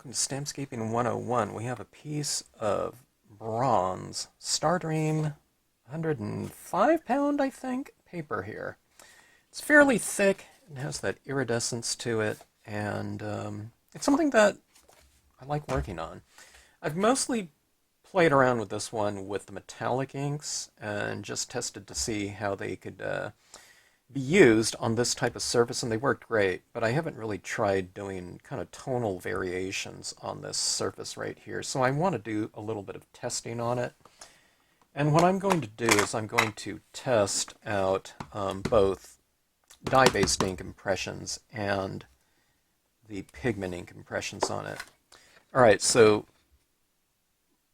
welcome to Stampscaping 101. We have a piece of bronze Stardream 105 pound, I think, paper here. It's fairly thick and has that iridescence to it, and it's something that I like working on. I've mostly played around with this one with the metallic inks and just tested to see how they could be used on this type of surface, and they worked great, but I haven't really tried doing kind of tonal variations on this surface right here, so I want to do a little bit of testing on it. And what I'm going to do is I'm going to test out both dye-based ink impressions and the pigment ink impressions on it. Alright, so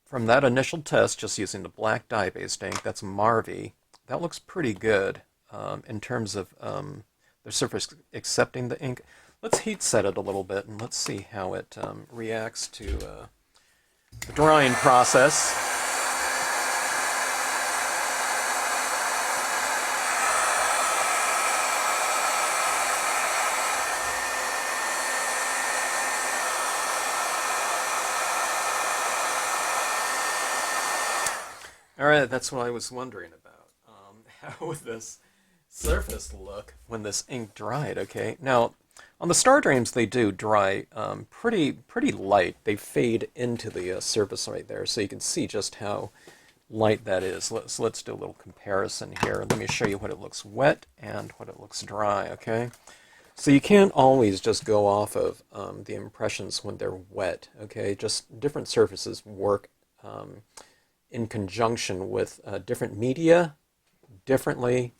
from that initial test, just using the black dye-based ink, that's Marvy, that looks pretty good. In terms of the surface accepting the ink. Let's heat set it a little bit and let's see how it reacts to the drying process. Alright, that's what I was wondering about. How would this surface look when this ink dried? Okay, now on the Stardreams they do dry pretty light. They fade into the surface right there, so you can see just how light that is. Let's do a little comparison here. Let me show you what it looks wet and what it looks dry. Okay, so you can't always just go off of the impressions when they're wet. Okay, just different surfaces work in conjunction with different media differently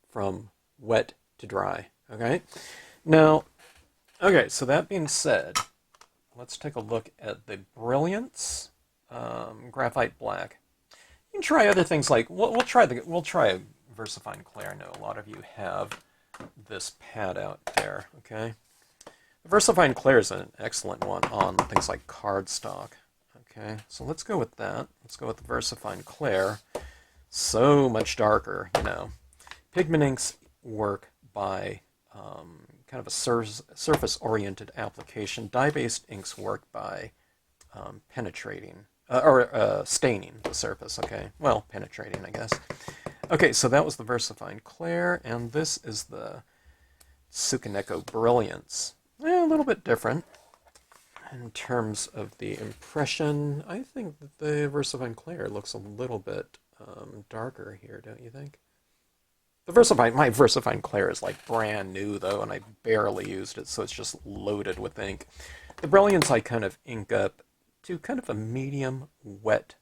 from wet to dry. Okay, now, okay, so that being said, let's take a look at the Brilliance graphite black. You can try other things like we'll try a Versafine Clair. I know a lot of you have this pad out there. Okay, the Versafine Clair is an excellent one on things like cardstock. Okay, so let's go with that. Let's go with the Versafine Clair. So much darker, you know. Pigment inks work by kind of a surface-oriented application. Dye-based inks work by penetrating, or staining the surface, okay? Well, penetrating, I guess. Okay, so that was the Versafine Clair, and this is the Tsukaneko Brilliance. A little bit different. In terms of the impression, I think that the Versafine Clair looks a little bit darker here, don't you think? My Versafine Clair is like brand new though, and I barely used it, so it's just loaded with ink. The Brilliance I kind of ink up to kind of a medium wet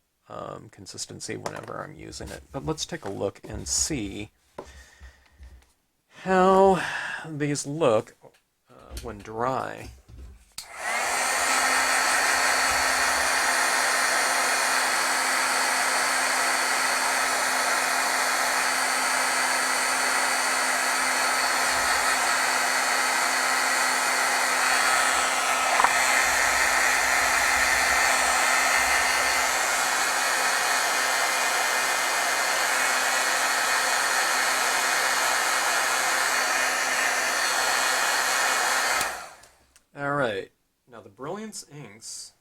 consistency whenever I'm using it. But let's take a look and see how these look when dry. Alright, now the Brilliance inks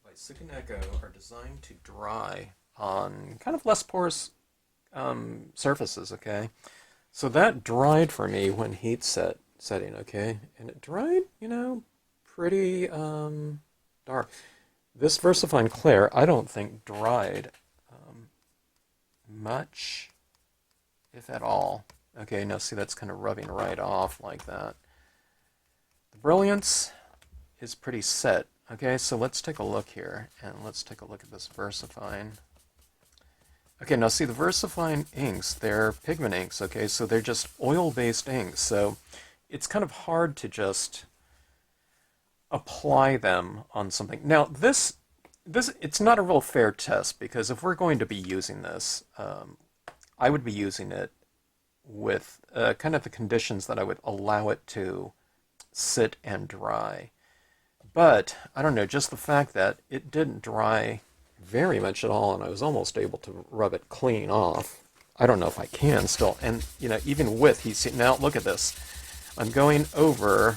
by Tsukaneko are designed to dry on kind of less porous surfaces, okay? So that dried for me when heat setting, okay? And it dried, you know, pretty dark. This Versafine Clair, I don't think dried much, if at all. Okay, now see that's kind of rubbing right off like that. The Brilliance is pretty set. Okay, so let's take a look here, and let's take a look at this Versafine. Okay, now see the Versafine inks, they're pigment inks, okay, so they're just oil-based inks, so it's kind of hard to just apply them on something. Now this it's not a real fair test, because if we're going to be using this, I would be using it with kind of the conditions that I would allow it to sit and dry. But, I don't know, just the fact that it didn't dry very much at all, and I was almost able to rub it clean off. I don't know if I can still. And, you know, even with heat, now look at this. I'm going over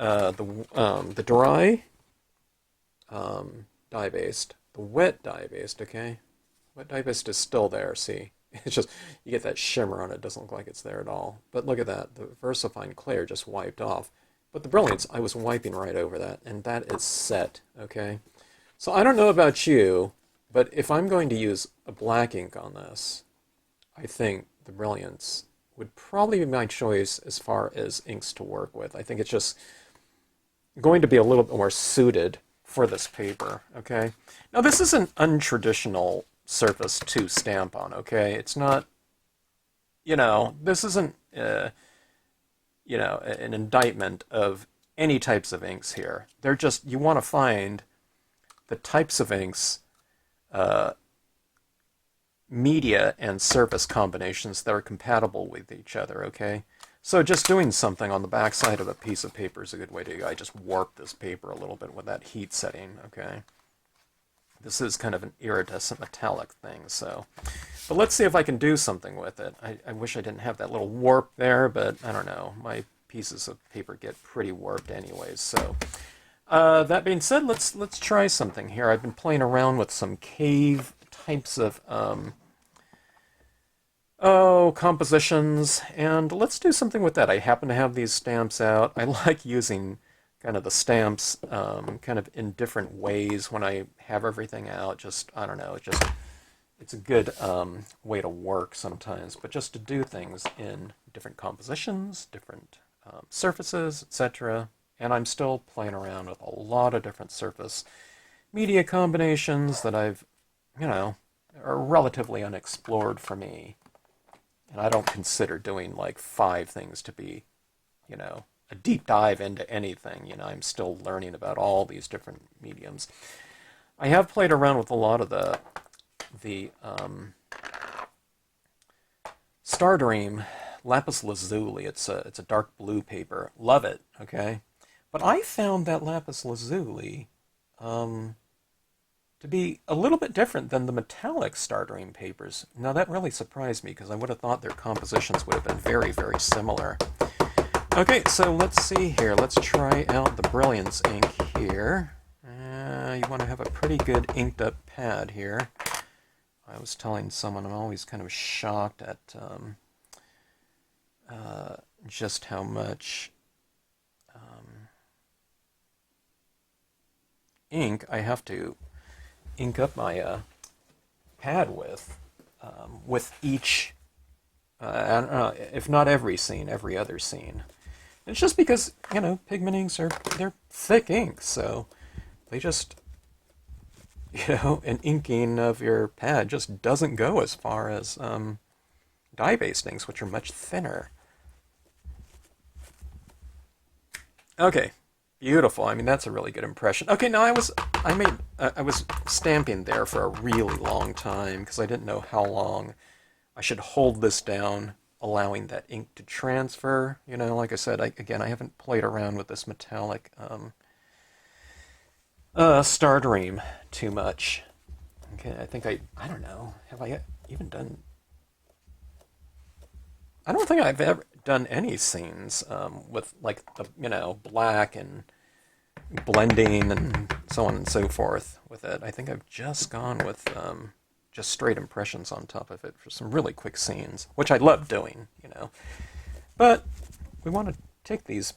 the dry dye-based, the wet dye-based, okay? Wet dye-based is still there, see? It's just, you get that shimmer on it. It doesn't look like it's there at all. But look at that. The Versafine Clair just wiped off. But the Brilliance, I was wiping right over that, and that is set, okay? So I don't know about you, but if I'm going to use a black ink on this, I think the Brilliance would probably be my choice as far as inks to work with. I think it's just going to be a little bit more suited for this paper, okay? Now this is an untraditional surface to stamp on, okay? It's not, this isn't, an indictment of any types of inks here. They're just, you want to find the types of inks, media and surface combinations that are compatible with each other, okay? So just doing something on the back side of a piece of paper is a good way to go. I just warp this paper a little bit with that heat setting, okay? This is kind of an iridescent metallic thing, so. But let's see if I can do something with it. I wish I didn't have that little warp there, but I don't know. My pieces of paper get pretty warped anyways, so. That being said, let's try something here. I've been playing around with some cave types of, compositions, and let's do something with that. I happen to have these stamps out. I like using kind of the stamps kind of in different ways when I have everything out. Just, I don't know, it's a good way to work sometimes, but just to do things in different compositions, different surfaces, etc. And I'm still playing around with a lot of different surface media combinations that I've, are relatively unexplored for me. And I don't consider doing like 5 things to be, a deep dive into anything. I'm still learning about all these different mediums. I have played around with a lot of the Stardream Lapis Lazuli. It's a dark blue paper. Love it, okay? But I found that Lapis Lazuli to be a little bit different than the metallic Stardream papers. Now that really surprised me because I would have thought their compositions would have been very, very similar. Okay, so let's see here. Let's try out the Brilliance ink here. You want to have a pretty good inked up pad here. I was telling someone I'm always kind of shocked at just how much ink I have to ink up my pad with each, I don't know, if not every scene, every other scene. It's just because, pigment inks they're thick inks, so they just, an inking of your pad just doesn't go as far as dye-based inks, which are much thinner. Okay, beautiful. I mean, that's a really good impression. Okay, now I was stamping there for a really long time because I didn't know how long I should hold this down, allowing that ink to transfer. Like I said, I haven't played around with this metallic Stardream too much. Okay, I think I don't know, have I even done... I don't think I've ever done any scenes with, like, the, black and blending and so on and so forth with it. I think I've just gone with just straight impressions on top of it for some really quick scenes, which I love doing, But we want to take these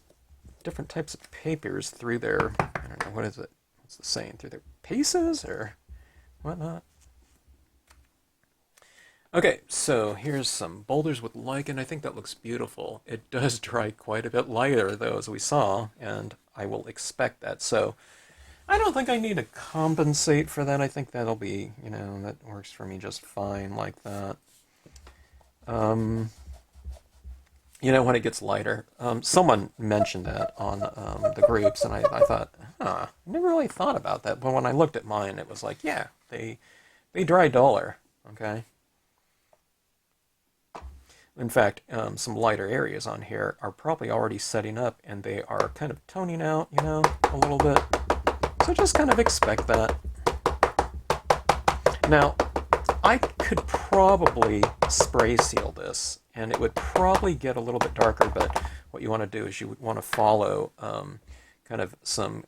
different types of papers through their, I don't know, what is it? What's the saying? Through their paces or whatnot? Okay, so here's some boulders with lichen. I think that looks beautiful. It does dry quite a bit lighter, though, as we saw, and I will expect that. So I don't think I need to compensate for that. I think that'll be, that works for me just fine like that. When it gets lighter. Someone mentioned that on the groups, and I thought, I never really thought about that. But when I looked at mine, it was like, yeah, they dry duller, okay? In fact, some lighter areas on here are probably already setting up, and they are kind of toning out, a little bit. So just kind of expect that. Now, I could probably spray seal this, and it would probably get a little bit darker, but what you want to do is you would want to follow kind of some,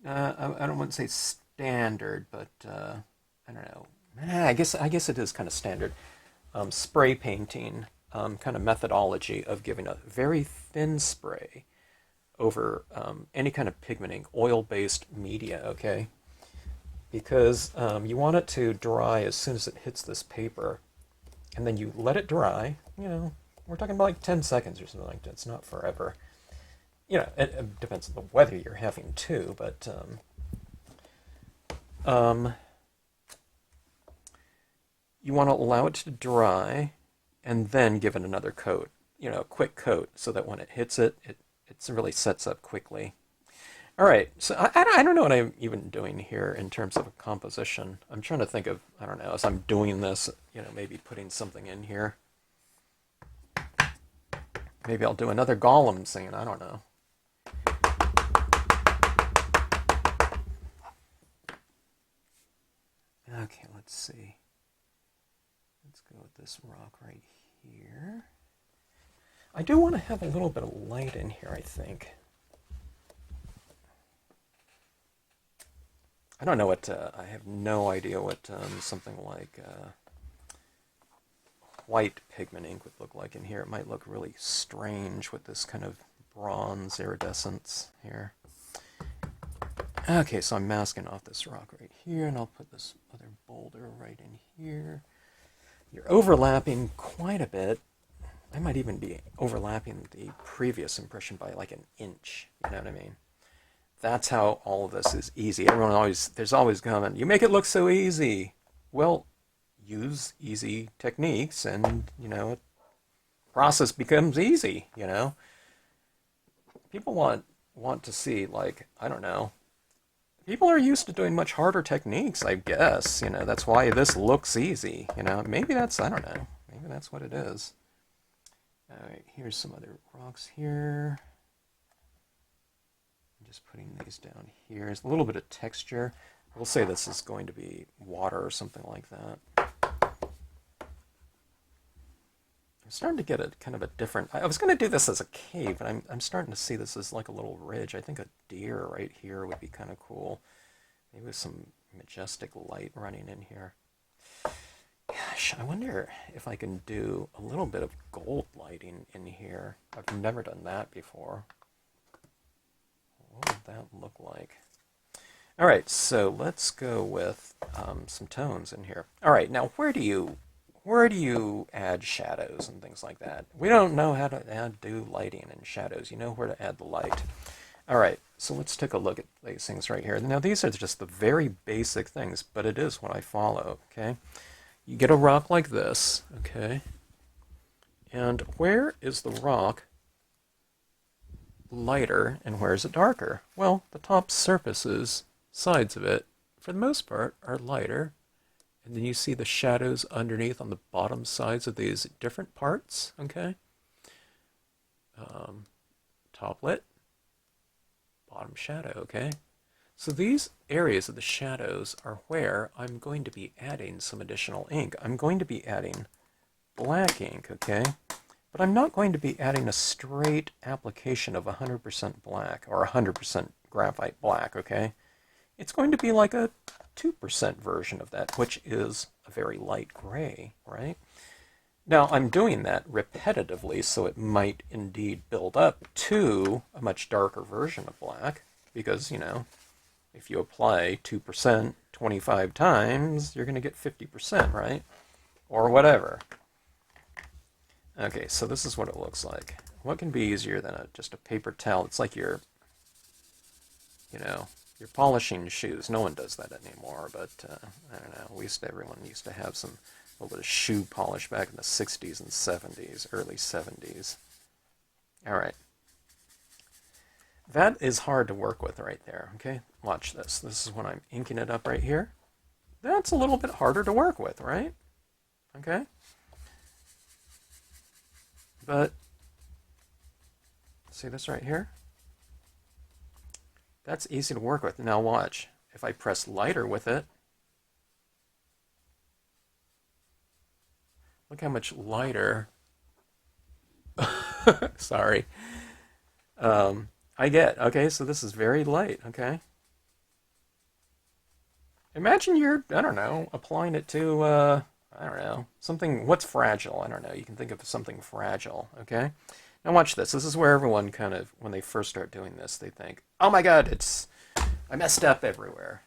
I don't want to say standard, but I don't know. I guess it is kind of standard. Spray painting kind of methodology of giving a very thin spray over any kind of pigmenting, oil-based media, okay? Because you want it to dry as soon as it hits this paper, and then you let it dry. We're talking about like 10 seconds or something like that. It's not forever. It depends on the weather you're having too, but you want to allow it to dry and then give it another coat, a quick coat, so that when it hits it, it really sets up quickly. All right, so I don't know what I'm even doing here in terms of a composition. I'm trying to think of, I don't know, as I'm doing this, maybe putting something in here. Maybe I'll do another Gollum scene, I don't know. Okay, let's see. Let's go with this rock right here. I do want to have a little bit of light in here, I think. I don't know what, I have no idea what something like white pigment ink would look like in here. It might look really strange with this kind of bronze iridescence here. Okay, so I'm masking off this rock right here, and I'll put this other boulder right in here. You're overlapping quite a bit. I might even be overlapping the previous impression by like an inch, you know what I mean? That's how all of this is easy. There's always comment, you make it look so easy. Well, use easy techniques and, process becomes easy, People want to see, like, I don't know. People are used to doing much harder techniques, I guess. That's why this looks easy, Maybe that's, I don't know. Maybe that's what it is. All right, here's some other rocks here. Just putting these down here. There's a little bit of texture. We'll say this is going to be water or something like that. I'm starting to get a kind of a different... I was going to do this as a cave, but I'm starting to see this as like a little ridge. I think a deer right here would be kind of cool. Maybe with some majestic light running in here. Gosh, I wonder if I can do a little bit of gold lighting in here. I've never done that before. What would that look like? All right, so let's go with some tones in here. All right, now where do you add shadows and things like that? We don't know how to do lighting and shadows. You know where to add the light. All right, so let's take a look at these things right here. Now these are just the very basic things, but it is what I follow, okay? You get a rock like this, okay? And where is the rock lighter and where is it darker? Well, the top surfaces, sides of it, for the most part, are lighter. And then you see the shadows underneath on the bottom sides of these different parts, okay? Top lit, bottom shadow, okay? So these areas of the shadows are where I'm going to be adding some additional ink. I'm going to be adding black ink, okay? But I'm not going to be adding a straight application of 100% black or 100% graphite black, okay? It's going to be like a 2% version of that, which is a very light gray, right? Now, I'm doing that repetitively, so it might indeed build up to a much darker version of black, because, if you apply 2% 25 times, you're going to get 50%, right? Or whatever. Okay, so this is what it looks like. What can be easier than just a paper towel? It's like you're polishing shoes. No one does that anymore, but I don't know. Everyone used to have a little bit of shoe polish back in the 60s and 70s, early 70s. All right. That is hard to work with right there, okay? Watch this. This is when I'm inking it up right here. That's a little bit harder to work with, right? Okay? But, see this right here? That's easy to work with. Now watch. If I press lighter with it, look how much lighter, sorry, how I get. Okay, so this is very light. Okay. Imagine you're, I don't know, applying it to, I don't know, something, what's fragile? I don't know. You can think of something fragile, okay? Now watch this. This is where everyone kind of, when they first start doing this, they think, oh my God, I messed up everywhere.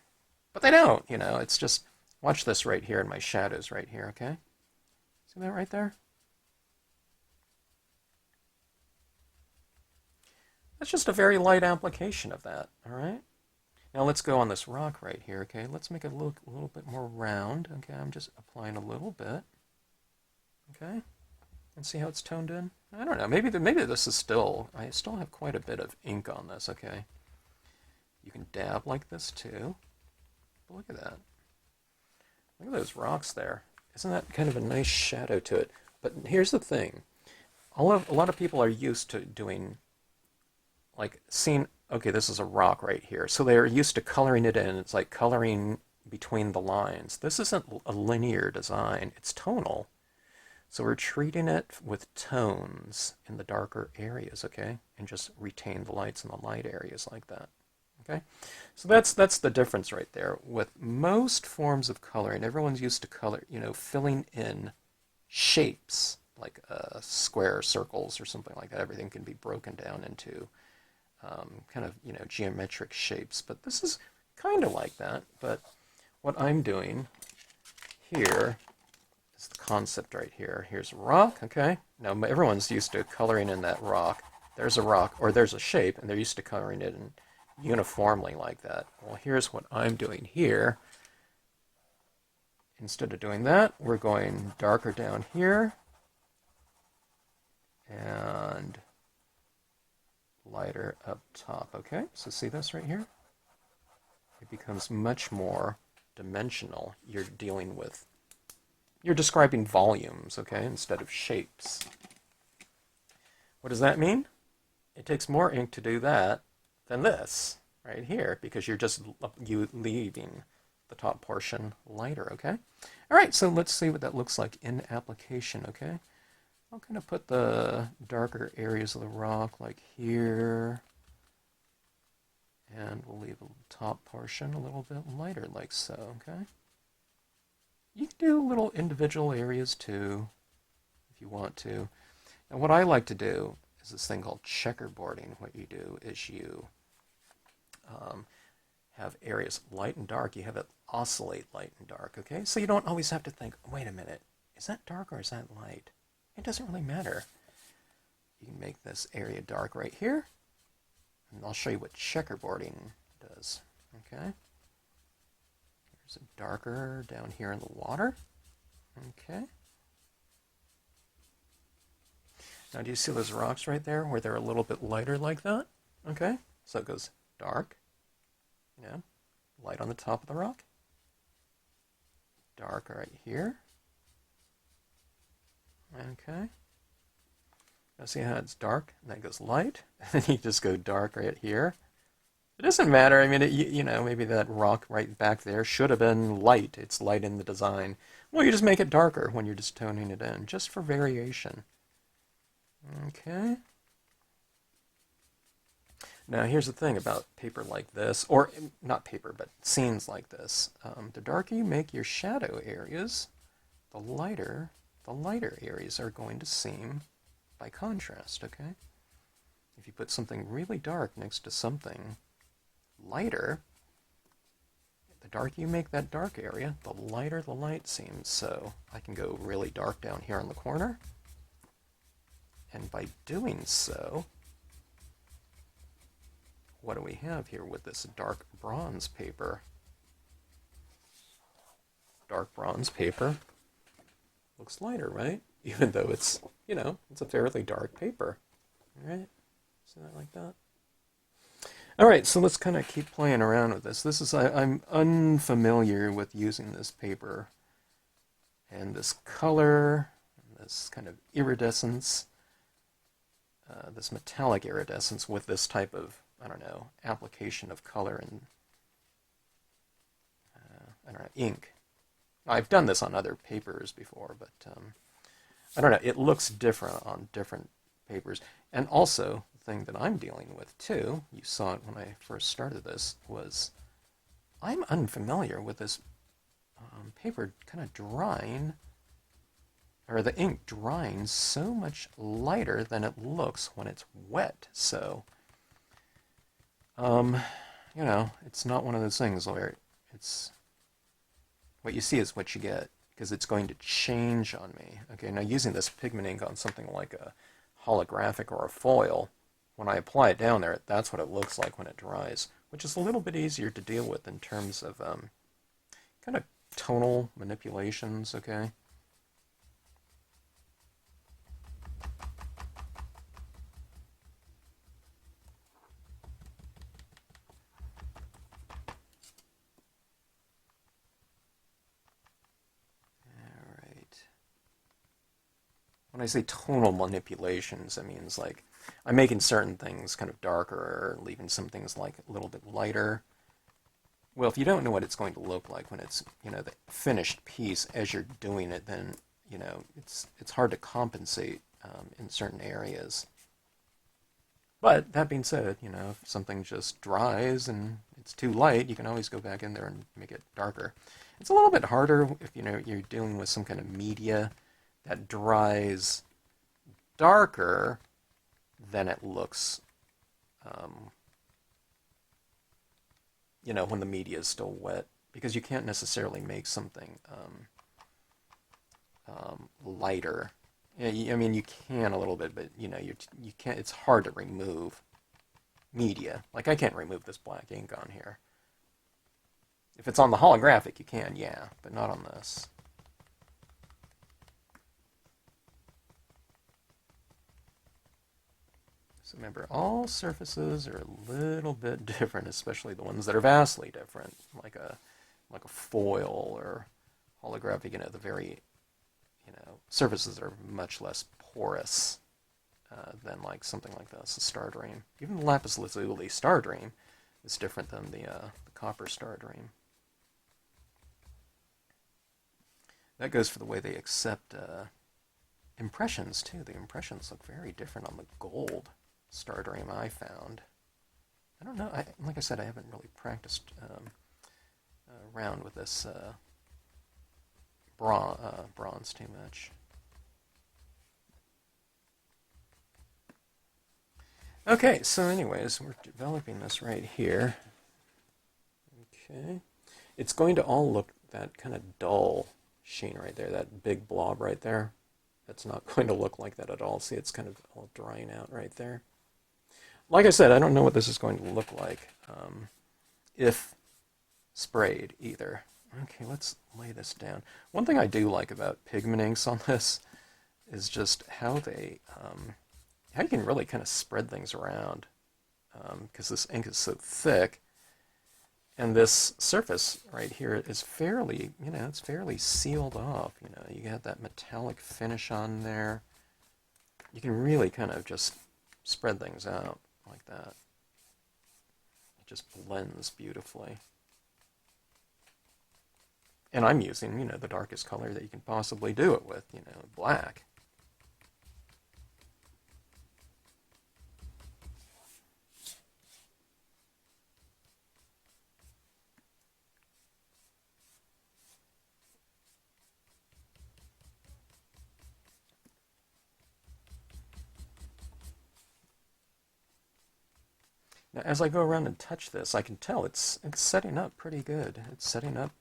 But they don't, it's just, watch this right here in my shadows right here, okay? See that right there? That's just a very light application of that, all right? Now let's go on this rock right here, okay? Let's make it look a little bit more round, okay? I'm just applying a little bit, okay? And see how it's toned in? I don't know, maybe this is I still have quite a bit of ink on this, okay? You can dab like this too. But look at that. Look at those rocks there. Isn't that kind of a nice shadow to it? But here's the thing. A lot of people are used to doing, like, seeing, okay, this is a rock right here. So they're used to coloring it in. It's like coloring between the lines. This isn't a linear design. It's tonal. So we're treating it with tones in the darker areas, okay? And just retain the lights in the light areas like that, okay? So that's the difference right there. With most forms of coloring, everyone's used to color, filling in shapes, like square circles or something like that. Everything can be broken down into kind of, geometric shapes. But this is kind of like that. But what I'm doing here is the concept right here. Here's a rock, okay? Now, everyone's used to coloring in that rock. There's a rock, or there's a shape, and they're used to coloring it in uniformly like that. Well, here's what I'm doing here. Instead of doing that, we're going darker down here and lighter up top, okay? So see this right here? It becomes much more dimensional. You're describing volumes, okay, instead of shapes. What does that mean? It takes more ink to do that than this right here, because you're just leaving the top portion lighter, okay? All right, so let's see what that looks like in application, okay? I'll kind of put the darker areas of the rock like here, and we'll leave the top portion a little bit lighter like so, okay? You can do little individual areas too, if you want to. And what I like to do is this thing called checkerboarding. What you do is you have areas light and dark. You have it oscillate light and dark, okay? So you don't always have to think, wait a minute, is that dark or is that light? It doesn't really matter. You can make this area dark right here, and I'll show you what checkerboarding does, okay? There's a darker down here in the water, okay? Now, do you see those rocks right there where they're a little bit lighter like that? Okay, so it goes dark, light on the top of the rock, dark right here, okay. Now see how it's dark, and then it goes light, and you just go dark right here. It doesn't matter. I mean, maybe that rock right back there should have been light. It's light in the design. Well, you just make it darker when you're just toning it in, just for variation. Okay. Now, here's the thing about paper like this, or not paper, but scenes like this. The darker you make your shadow areas, the lighter areas are going to seem by contrast, okay? If you put something really dark next to something lighter, the darker you make that dark area, the lighter the light seems. So I can go really dark down here in the corner, and by doing so, what do we have here with this dark bronze paper? Dark bronze paper looks lighter, right? Even though it's, it's a fairly dark paper. All right? See that like that? All right, so let's kind of keep playing around with this. I'm unfamiliar with using this paper and this color, and this kind of iridescence, this metallic iridescence with this type of, application of color and, ink. I've done this on other papers before, but, it looks different on different papers. And also, thing that I'm dealing with too, you saw it when I first started this, was I'm unfamiliar with this paper kind of drying, or the ink drying so much lighter than it looks when it's wet. So, you know, it's not one of those things where it's what you see is what you get, because it's going to change on me. Okay, now using this pigment ink on something like a holographic or a foil, when I apply it down there, that's what it looks like when it dries, which is a little bit easier to deal with in terms of kind of tonal manipulations, okay? When I say tonal manipulations, I mean it's like I'm making certain things kind of darker, leaving some things like a little bit lighter. Well, if you don't know what it's going to look like when it's, you know, the finished piece as you're doing it, then, you know, it's hard to compensate in certain areas. But that being said, you know, if something just dries and it's too light, you can always go back in there and make it darker. It's a little bit harder if, you know, you're dealing with some kind of media that dries darker than it looks, you know, when the media is still wet, because you can't necessarily make something lighter. I mean, you can a little bit, but you know, you can't. It's hard to remove media. Like I can't remove this black ink on here. If it's on the holographic, you can, yeah, but not on this. So remember, all surfaces are a little bit different, especially the ones that are vastly different, like a foil or holographic. You know, the very, you know, surfaces are much less porous than like something like this, a Stardream. Even the Lapis Lazuli Stardream is different than the copper Stardream. That goes for the way they accept impressions too. The impressions look very different on the gold Stardream I found. I don't know. Like I said, I haven't really practiced around with this bronze too much. Okay, so anyways, we're developing this right here. Okay. It's going to all look that kind of dull sheen right there, that big blob right there. That's not going to look like that at all. See, it's kind of all drying out right there. Like I said, I don't know what this is going to look like if sprayed either. Okay, let's lay this down. One thing I do like about pigment inks on this is just how how you can really kind of spread things around, because this ink is so thick, and this surface right here is fairly, you know, it's fairly sealed off. You know, you got that metallic finish on there. You can really kind of just spread things out like that. It just blends beautifully. And I'm using, you know, the darkest color that you can possibly do it with, you know, black. Now, as I go around and touch this, I can tell it's setting up pretty good. It's setting up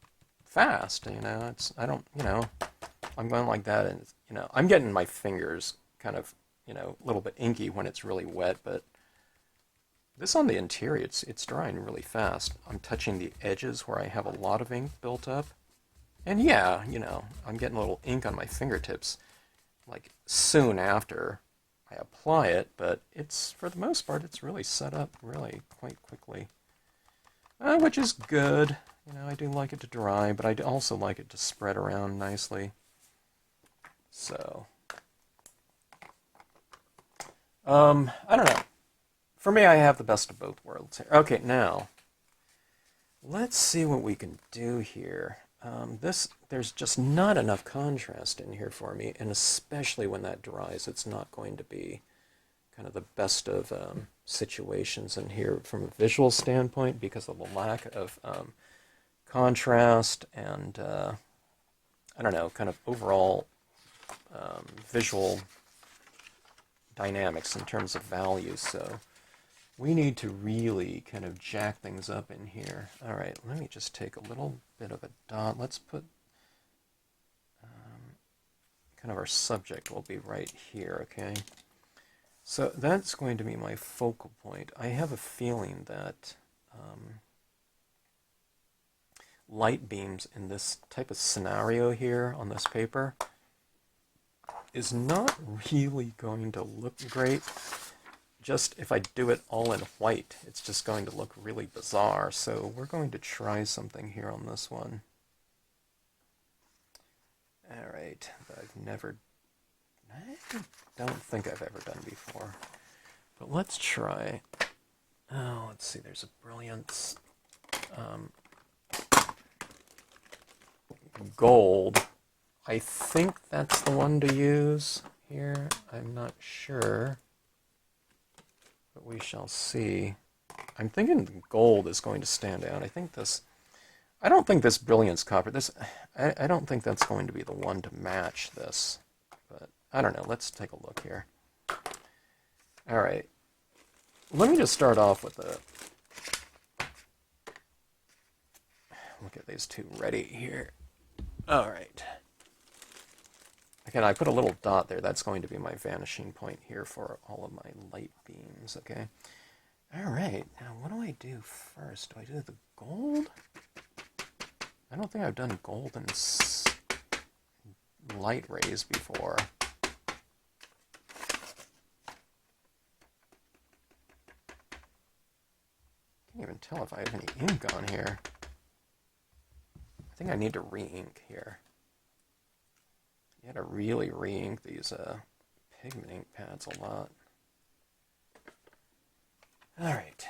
fast, you know. I don't, you know, I'm going like that, and you know, I'm getting my fingers kind of, you know, a little bit inky when it's really wet, but this on the interior, it's drying really fast. I'm touching the edges where I have a lot of ink built up, and yeah, you know, I'm getting a little ink on my fingertips, like soon after I apply it, but it's, for the most part, it's really set up really quite quickly, which is good. You know, I do like it to dry, but I also like it to spread around nicely. So, I don't know. For me, I have the best of both worlds here. Okay, now, let's see what we can do here. There's just not enough contrast in here for me, and especially when that dries, it's not going to be kind of the best of situations in here from a visual standpoint because of the lack of contrast and, I don't know, kind of overall visual dynamics in terms of values. So we need to really kind of jack things up in here. All right, let me just take a little bit of a dot. Let's put kind of our subject will be right here, okay? So that's going to be my focal point. I have a feeling that light beams in this type of scenario here on this paper is not really going to look great. Just if I do it all in white, it's just going to look really bizarre. So we're going to try something here on this one. All right, I don't think I've ever done before. But let's try. Oh, let's see, there's a Brilliance gold. I think that's the one to use here. I'm not sure, but we shall see. I'm thinking gold is going to stand out. I don't think this Brilliance copper, I don't think that's going to be the one to match this, but I don't know. Let's take a look here. All right. Let me just start off with look at these two ready here. All right. Again, I put a little dot there. That's going to be my vanishing point here for all of my light beams, okay? All right. Now, what do I do first? Do I do the gold? I don't think I've done gold in light rays before. Can't even tell if I have any ink on here. I think I need to re-ink here. You had to really re-ink these pigment ink pads a lot. All right.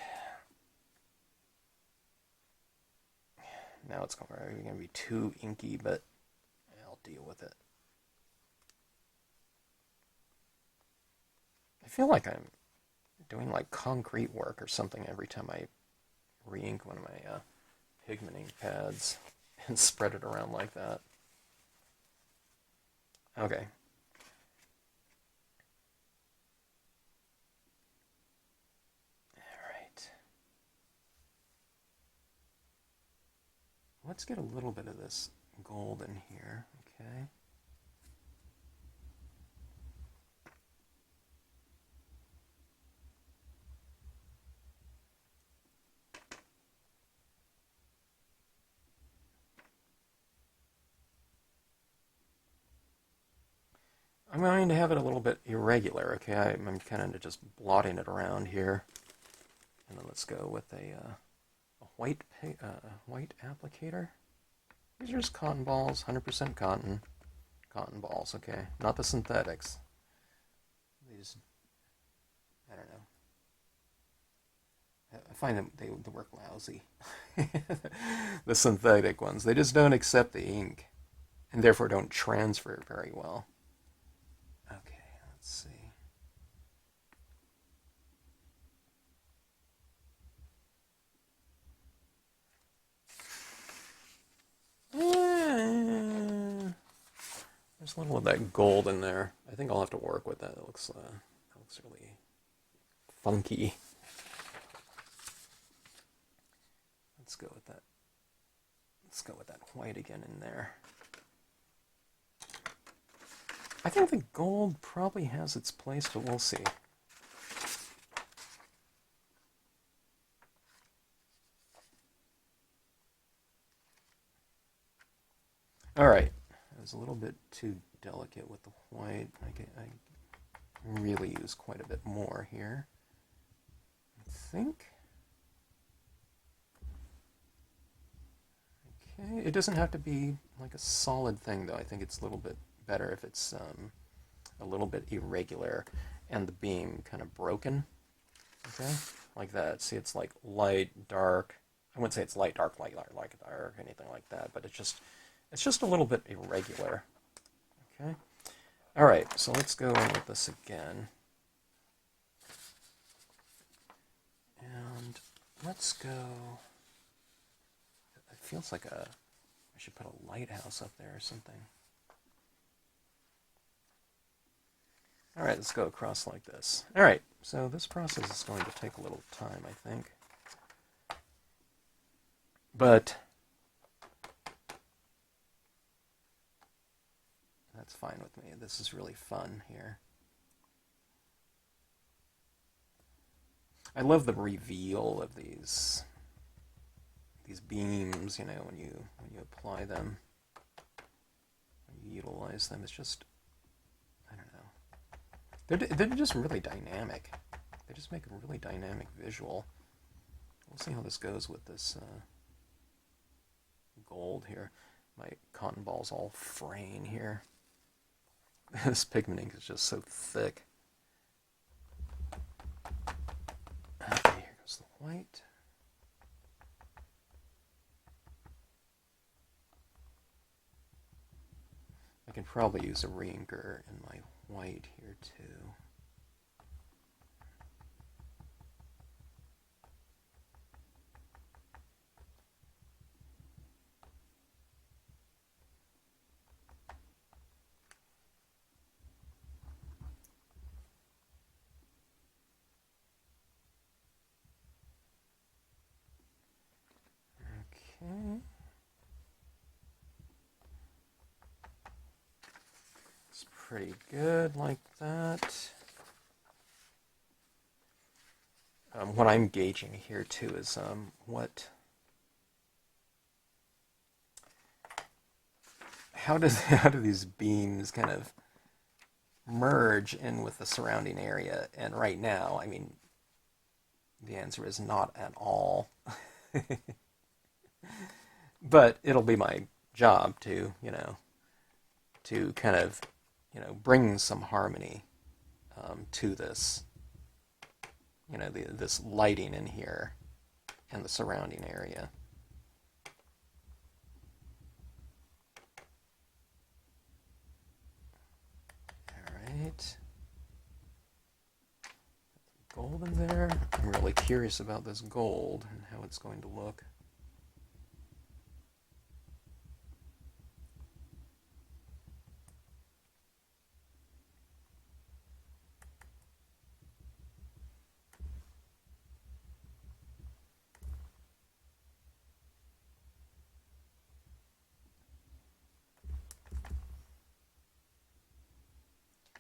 Now it's going to be too inky, but I'll deal with it. I feel like I'm doing like concrete work or something every time I re-ink one of my pigment ink pads and spread it around like that. Okay. All right. Let's get a little bit of this gold in here, okay? I'm going to have it a little bit irregular, okay? I'm kind of just blotting it around here. And then let's go with a white applicator. These are just cotton balls, 100% cotton balls, okay? Not the synthetics. These, I don't know. I find them, they work lousy. The synthetic ones, they just don't accept the ink and therefore don't transfer very well. Okay, let's see. There's a little of that gold in there. I think I'll have to work with that. It looks really funky. Let's go with that. Let's go with that white again in there. I think the gold probably has its place, but we'll see. All right. I was a little bit too delicate with the white. I really use quite a bit more here. I think. Okay. It doesn't have to be like a solid thing, though. I think it's a little bit better if it's a little bit irregular and the beam kind of broken. Okay, like that. See, it's like light, dark. I wouldn't say it's light, dark, dark, anything like that, but it's just a little bit irregular. Okay. All right, so let's go in with this again. And let's go... It feels like I should put a lighthouse up there or something. Alright, let's go across like this. Alright, so this process is going to take a little time, I think. But that's fine with me. This is really fun here. I love the reveal of these beams, you know, when you apply them, when you utilize them. It's just, I don't know. They're just really dynamic. They just make a really dynamic visual. We'll see how this goes with this gold here. My cotton ball's all fraying here. This pigment ink is just so thick. Okay, here goes the white. I can probably use a reinker in my white here too. Okay. It's pretty good like that. What I'm gauging here too is how do these beams kind of merge in with the surrounding area? And right now, I mean, the answer is not at all. But it'll be my job to, to kind of, bring some harmony to this, this lighting in here and the surrounding area. All right. Gold in there. I'm really curious about this gold and how it's going to look.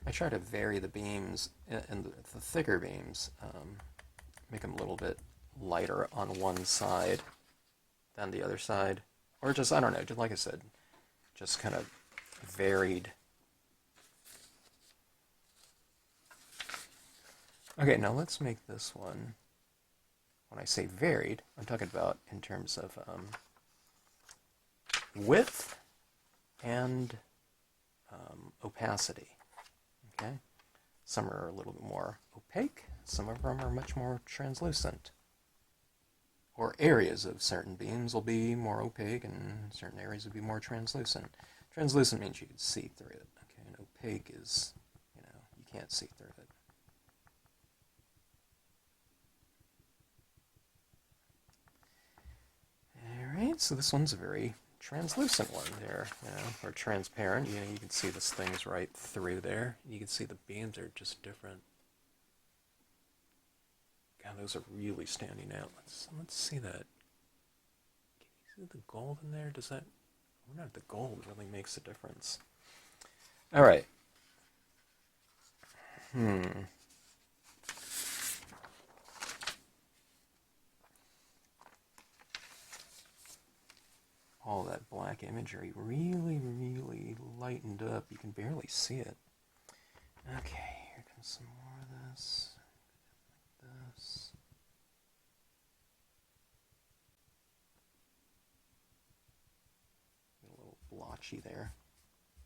I try to vary the beams and the thicker beams, make them a little bit lighter on one side than the other side. Or just, I don't know, just like I said, just kind of varied. Okay, now let's make this one, when I say varied, I'm talking about in terms of width and opacity. Okay? Some are a little bit more opaque, some of them are much more translucent. Or areas of certain beams will be more opaque and certain areas will be more translucent. Translucent means you can see through it. Okay, and opaque is, you can't see through it. Alright, so this one's a very translucent one there, or transparent. You can see this thing's right through there. You can see the beams are just different. God, those are really standing out. Let's see that. Can you see the gold in there? Does that? I wonder if the gold really makes a difference. All right. All that black imagery really, really lightened up. You can barely see it. Okay, here comes some more of this. This. Get a little blotchy there.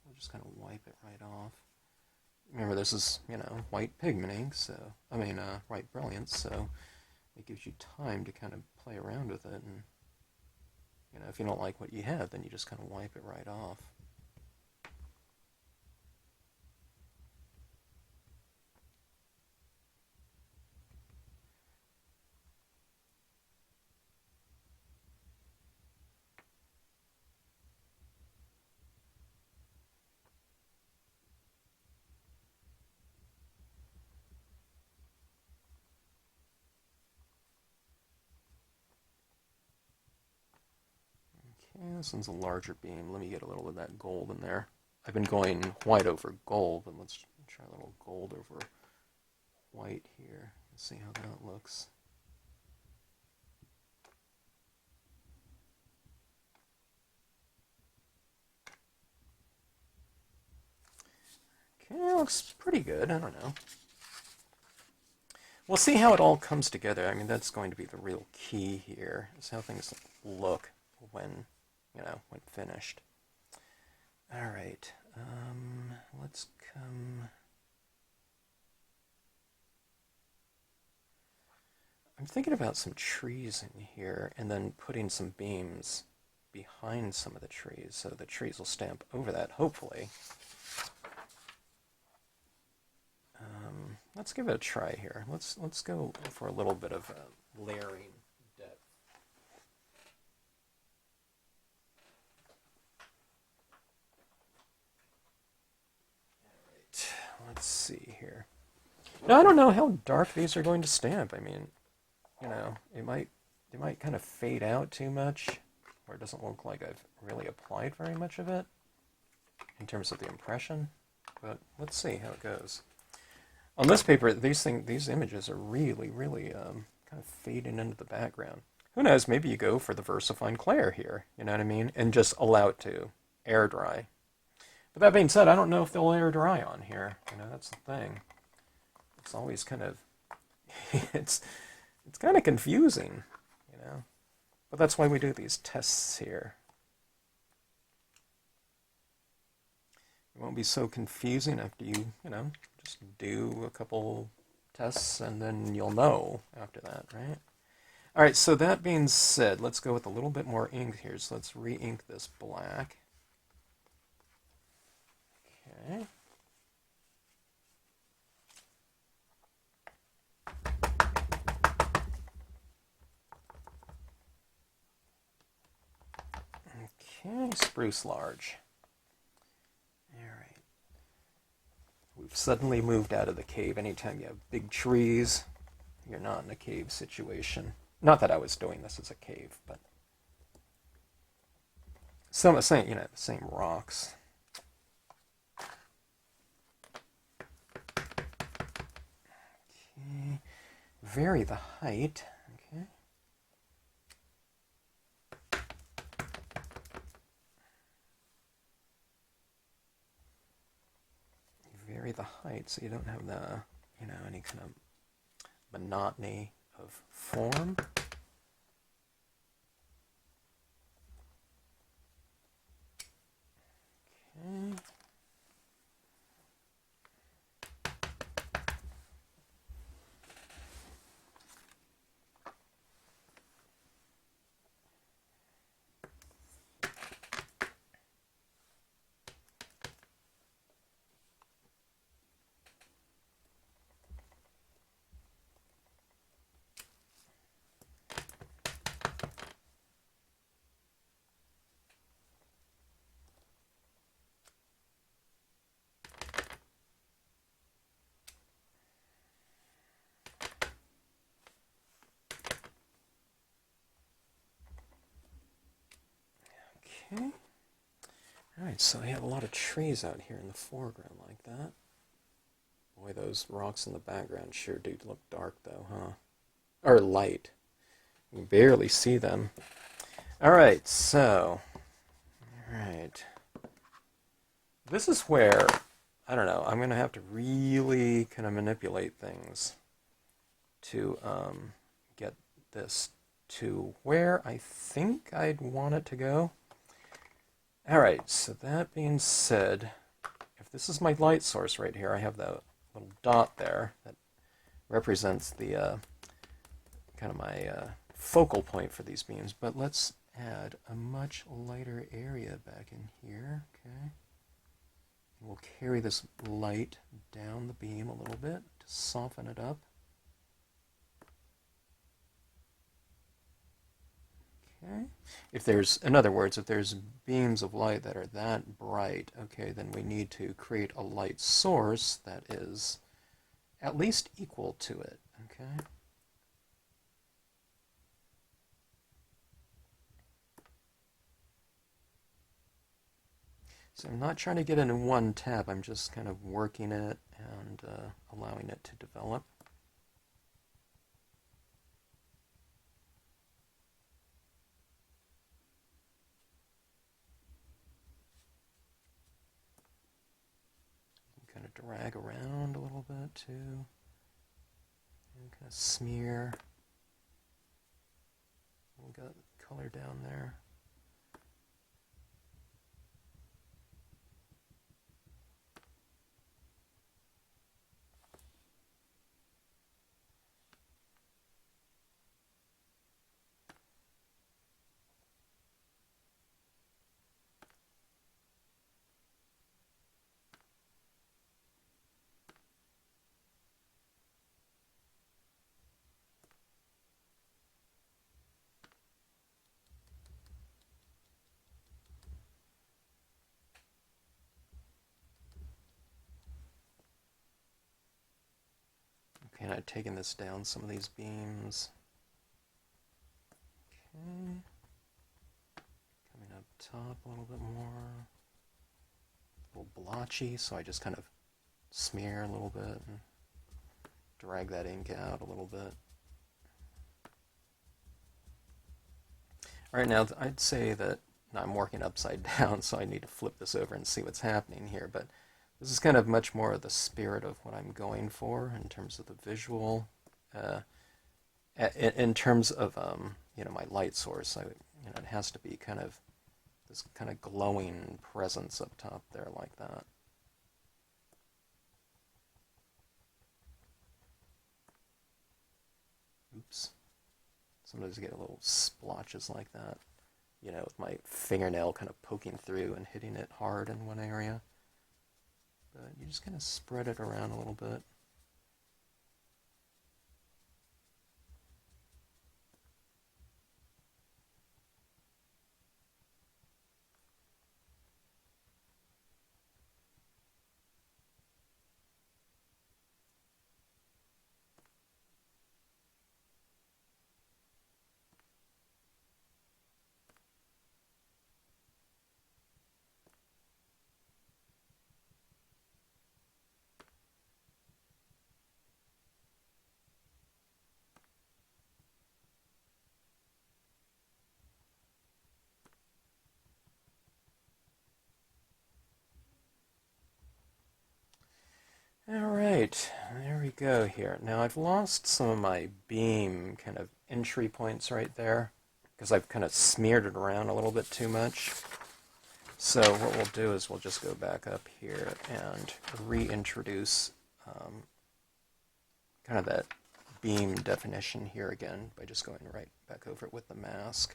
We'll just kind of wipe it right off. Remember, this is, white pigment ink, so, white Brilliance, so it gives you time to kind of play around with it, and if you don't like what you have, then you just kind of wipe it right off. Okay, this one's a larger beam. Let me get a little of that gold in there. I've been going white over gold, but let's try a little gold over white here. Let's see how that looks. Okay, it looks pretty good. I don't know. We'll see how it all comes together. I mean, that's going to be the real key here, is how things look when, when finished. All right, let's come... I'm thinking about some trees in here and then putting some beams behind some of the trees so the trees will stamp over that, hopefully. Let's give it a try here. Let's go for a little bit of layering depth. All right, let's see here. Now, I don't know how dark these are going to stamp. I mean, they might kind of fade out too much, or it doesn't look like I've really applied very much of it in terms of the impression. But let's see how it goes. On this paper, these images are really, really kind of fading into the background. Who knows? Maybe you go for the Versafine Clair here. You know what I mean? And just allow it to air dry. But that being said, I don't know if they'll air dry on here. That's the thing. It's always kind of it's kind of confusing, But that's why we do these tests here. It won't be so confusing after you, just do a couple tests and then you'll know after that, right? All right, so that being said, let's go with a little bit more ink here. So let's re-ink this black. Okay. Okay, spruce large. We've suddenly moved out of the cave. Anytime you have big trees, you're not in a cave situation. Not that I was doing this as a cave, but the same rocks. Okay, vary the height. Okay. Vary the height so you don't have the, any kind of monotony of form. Okay. Okay. Alright, so I have a lot of trees out here in the foreground like that. Boy, those rocks in the background sure do look dark though, huh? Or light. You can barely see them. Alright, so... Alright. This is where, I don't know, I'm going to have to really kind of manipulate things to get this to where I think I'd want it to go. Alright, so that being said, if this is my light source right here, I have that little dot there that represents the kind of my focal point for these beams, but let's add a much lighter area back in here, okay? And we'll carry this light down the beam a little bit to soften it up. Okay. If there's, in other words, if there's beams of light that are that bright, okay, then we need to create a light source that is at least equal to it, okay? So I'm not trying to get it in one tab, I'm just kind of working it and allowing it to develop. Kind of drag around a little bit too, and kind of smear. We got color down there. Okay, and I've taken this down some of these beams. Okay. Coming up top a little bit more. A little blotchy, so I just kind of smear a little bit and drag that ink out a little bit. Alright, now I'd say that I'm working upside down, so I need to flip this over and see what's happening here, but this is kind of much more of the spirit of what I'm going for in terms of the visual. In terms of my light source, it has to be kind of this kind of glowing presence up top there like that. Oops. Sometimes I get little splotches like that, with my fingernail kind of poking through and hitting it hard in one area. But you just kind of spread it around a little bit. Alright, there we go here. Now I've lost some of my beam kind of entry points right there because I've kind of smeared it around a little bit too much. So what we'll do is we'll just go back up here and reintroduce kind of that beam definition here again by just going right back over it with the mask.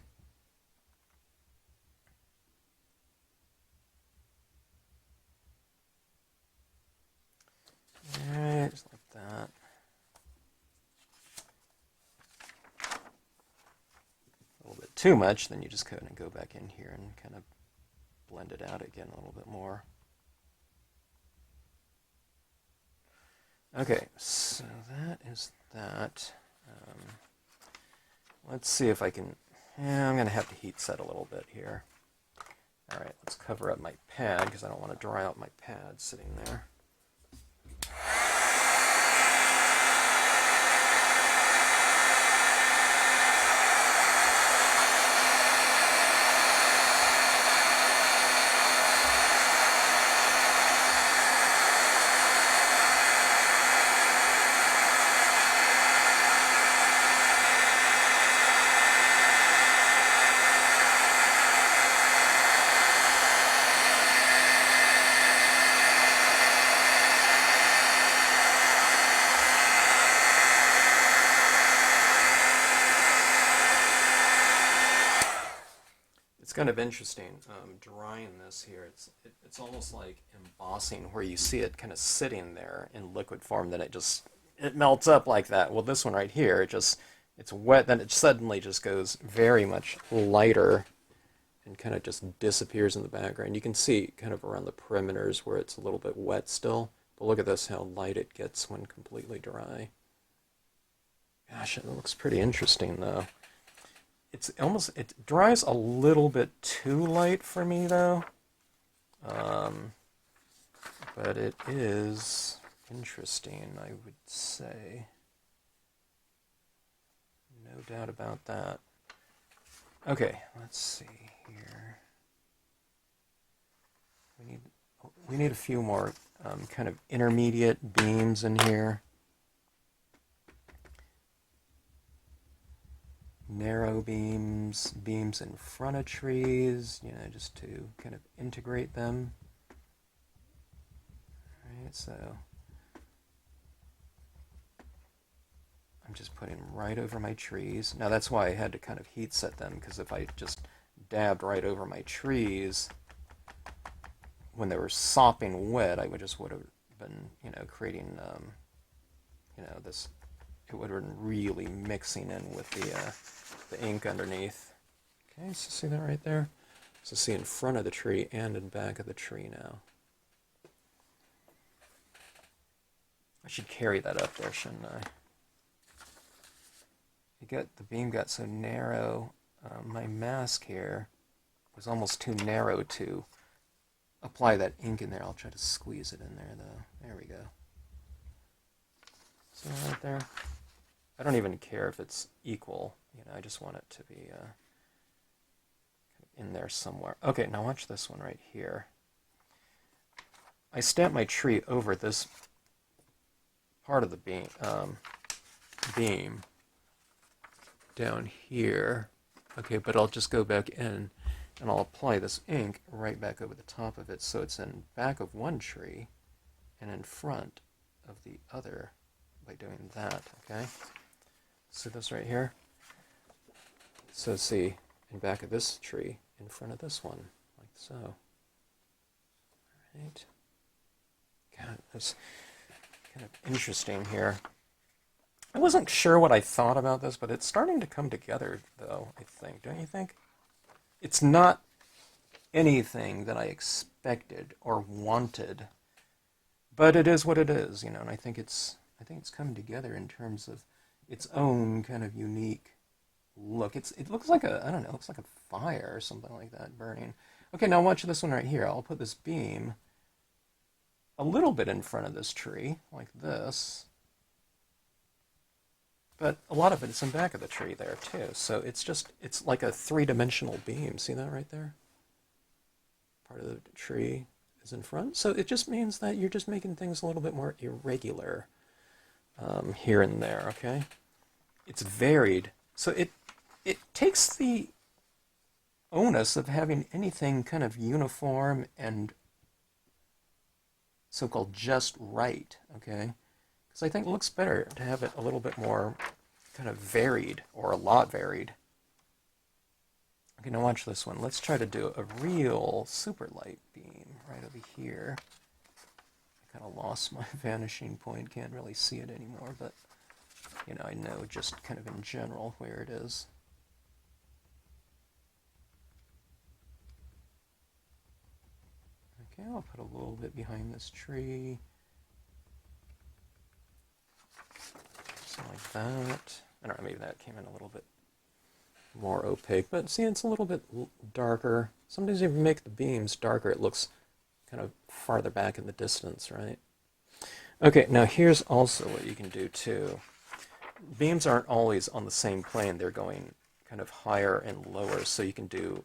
Alright, just like that. A little bit too much, then you just kind of go back in here and kind of blend it out again a little bit more. Okay, so that is that. Let's see if I can... I'm going to have to heat set a little bit here. Alright, let's cover up my pad because I don't want to dry out my pad sitting there. It's kind of interesting drying this here. It's almost like embossing where you see it kind of sitting there in liquid form, then it melts up like that. Well, this one right here, it's wet, then it suddenly just goes very much lighter and kind of just disappears in the background. You can see kind of around the perimeters where it's a little bit wet still, but look at this, how light it gets when completely dry. Gosh, it looks pretty interesting though. It dries a little bit too light for me though. But it is interesting, I would say. No doubt about that. Okay, let's see here. We need a few more kind of intermediate beams in here. Narrow beams, beams in front of trees, you know, just to kind of integrate them. All right, so I'm just putting them right over my trees. Now that's why I had to kind of heat set them, because if I just dabbed right over my trees when they were sopping wet, I would have been, you know, creating, you know, this. It would have been really mixing in with the ink underneath. Okay, so see that right there? So see in front of the tree and in back of the tree now. I should carry that up there, shouldn't I? The beam got so narrow. My mask here was almost too narrow to apply that ink in there. I'll try to squeeze it in there, though. There we go. See right there? I don't even care if it's equal. You know, I just want it to be in there somewhere. Okay, now watch this one right here. I stamped my tree over this part of the beam down here. Okay, but I'll just go back in and I'll apply this ink right back over the top of it, so it's in back of one tree and in front of the other by doing that, okay? See this right here? So see, in back of this tree, in front of this one, like so. All right. God, that's kind of interesting here. I wasn't sure what I thought about this, but it's starting to come together, though, I think. Don't you think? It's not anything that I expected or wanted, but it is what it is, you know, and I think it's coming together in terms of its own kind of unique look. It looks like I don't know, it looks like a fire or something like that burning. Okay, now watch this one right here. I'll put this beam a little bit in front of this tree, like this. But a lot of it is in back of the tree there, too. So it's like a three-dimensional beam. See that right there? Part of the tree is in front. So it just means that you're just making things a little bit more irregular here and there, okay? It's varied. So it takes the onus of having anything kind of uniform and so-called just right, okay? Because I think it looks better to have it a little bit more kind of varied, or a lot varied. Okay, now watch this one. Let's try to do a real super light beam right over here. I kind of lost my vanishing point, can't really see it anymore, but you know, I know just kind of in general where it is. Okay, I'll put a little bit behind this tree. Something like that. I don't know, maybe that came in a little bit more opaque, but see, it's a little bit darker. Sometimes if you make the beams darker, it looks kind of farther back in the distance, right? Okay, now here's also what you can do too. Beams aren't always on the same plane. They're going kind of higher and lower, so you can do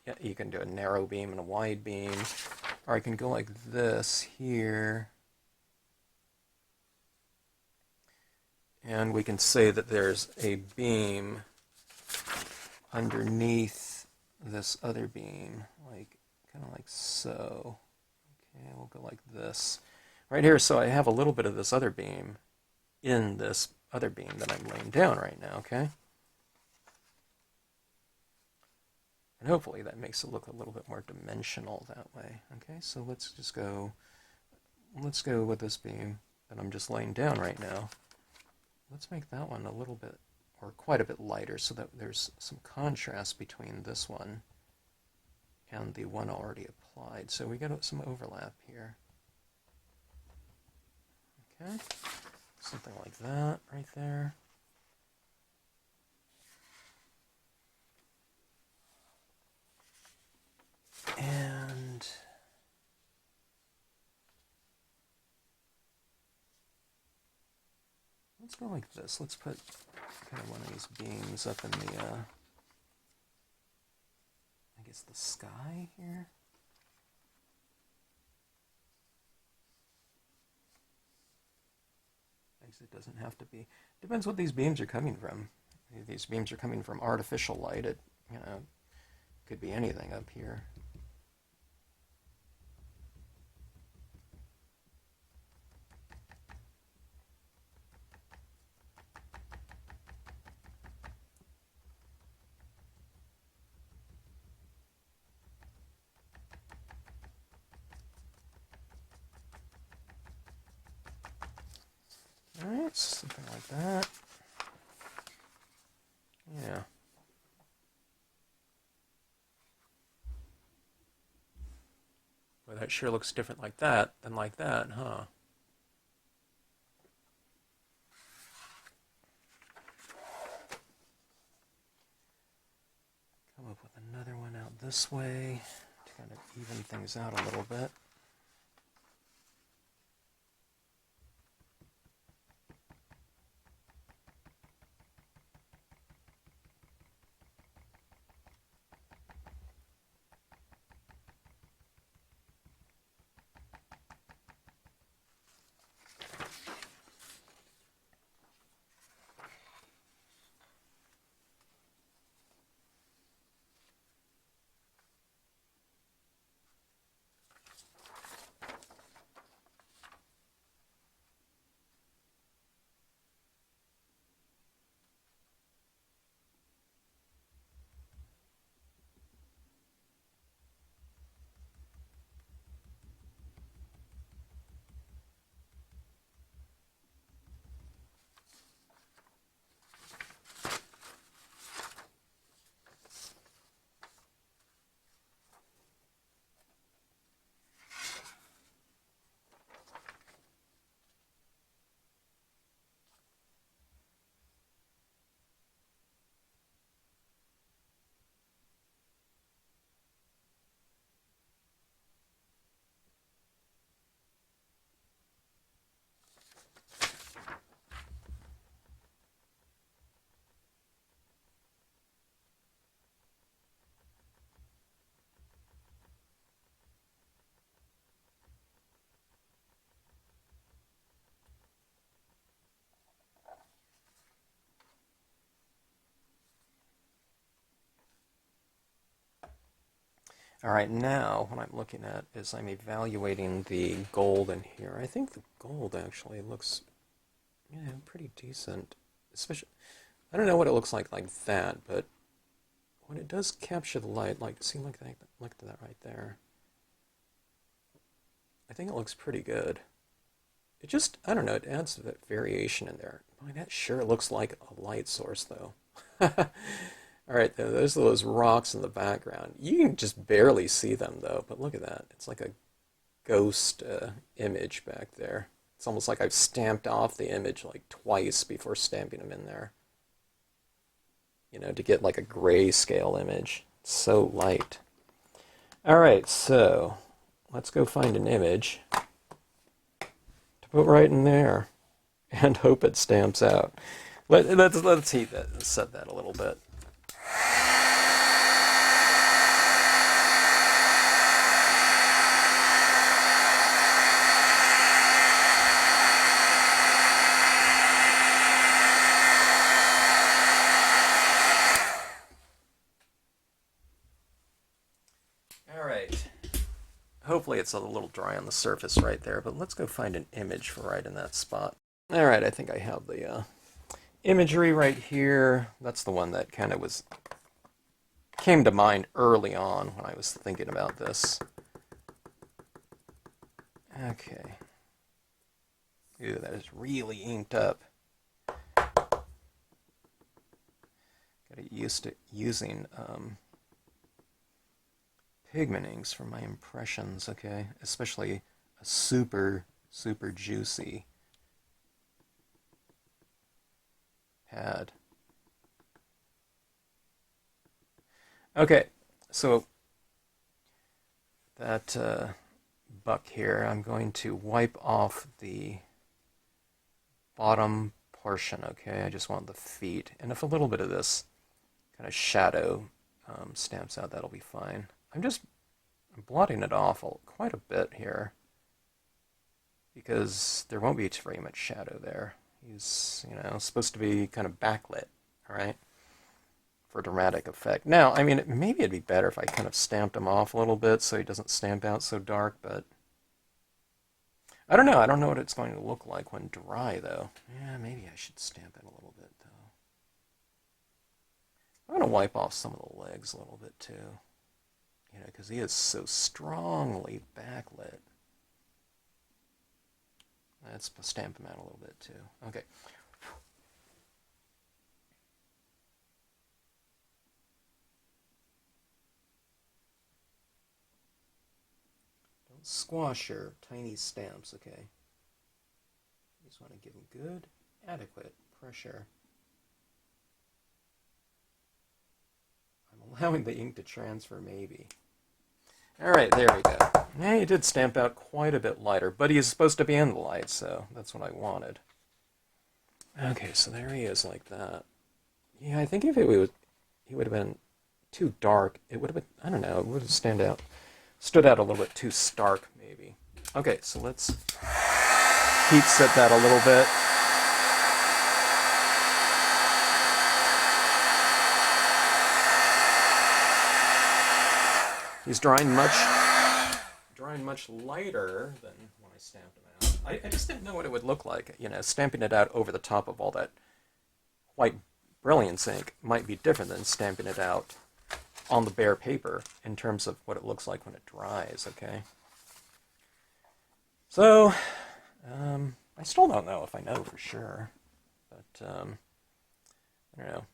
a narrow beam and a wide beam, or I can go like this here. And we can say that there's a beam underneath this other beam, like kind of like so. Okay, we'll go like this. Right here, so I have a little bit of this other beam in this other beam that I'm laying down right now, okay? And hopefully that makes it look a little bit more dimensional that way, okay? So let's go with this beam that I'm just laying down right now. Let's make that one a little bit, or quite a bit lighter, so that there's some contrast between this one and the one already applied. So we got some overlap here. Okay, something like that right there. And let's go like this. Let's put kind of one of these beams up in the, I guess the sky here. I guess it doesn't have to be. Depends what these beams are coming from. If these beams are coming from artificial light, it, could be anything up here. Alright, something like that. Yeah. Well, that sure looks different like that than like that, huh? Come up with another one out this way to kind of even things out a little bit. All right, now what I'm looking at is I'm evaluating the gold in here. I think the gold actually looks, pretty decent. Especially, I don't know what it looks like that, but when it does capture the light, see, like that, look at that right there. I think it looks pretty good. It just, I don't know, it adds that variation in there. Boy, that sure looks like a light source, though. All right, there's those rocks in the background. You can just barely see them, though, but look at that. It's like a ghost image back there. It's almost like I've stamped off the image like twice before stamping them in there. To get like a grayscale image. It's so light. All right, so let's go find an image to put right in there and hope it stamps out. Let's heat that and set that a little bit. Hopefully it's a little dry on the surface right there, but let's go find an image for right in that spot. All right, I think I have the imagery right here. That's the one that kind of came to mind early on when I was thinking about this. Okay. Ooh, that is really inked up. Got to get used to using pigment inks for my impressions, okay? Especially a super, super juicy pad. Okay, so that buck here, I'm going to wipe off the bottom part portion, okay? I just want the feet. And if a little bit of this kind of shadow stamps out, that'll be fine. I'm blotting it off quite a bit here because there won't be very much shadow there. He's, supposed to be kind of backlit, all right, for dramatic effect. Now, I mean, maybe it'd be better if I kind of stamped him off a little bit so he doesn't stamp out so dark, but I don't know. I don't know what it's going to look like when dry, though. Yeah, maybe I should stamp it a little bit, though. I'm going to wipe off some of the legs a little bit, too. Because he is so strongly backlit. Let's stamp him out a little bit, too. Okay. Don't squash your tiny stamps, okay? You just want to give them good, adequate pressure. I'm allowing the ink to transfer, maybe. All right, there we go. Yeah, he did stamp out quite a bit lighter, but he's supposed to be in the light, so that's what I wanted. Okay, so there he is like that. Yeah, I think if he would have been too dark, it would have been, I don't know, it would have stood out a little bit too stark, maybe. Okay, so let's heat set that a little bit. He's drying much lighter than when I stamped him out. I just didn't know what it would look like. Stamping it out over the top of all that white Brilliance ink might be different than stamping it out on the bare paper in terms of what it looks like when it dries, okay? So, I still don't know if I know for sure, but, I don't know.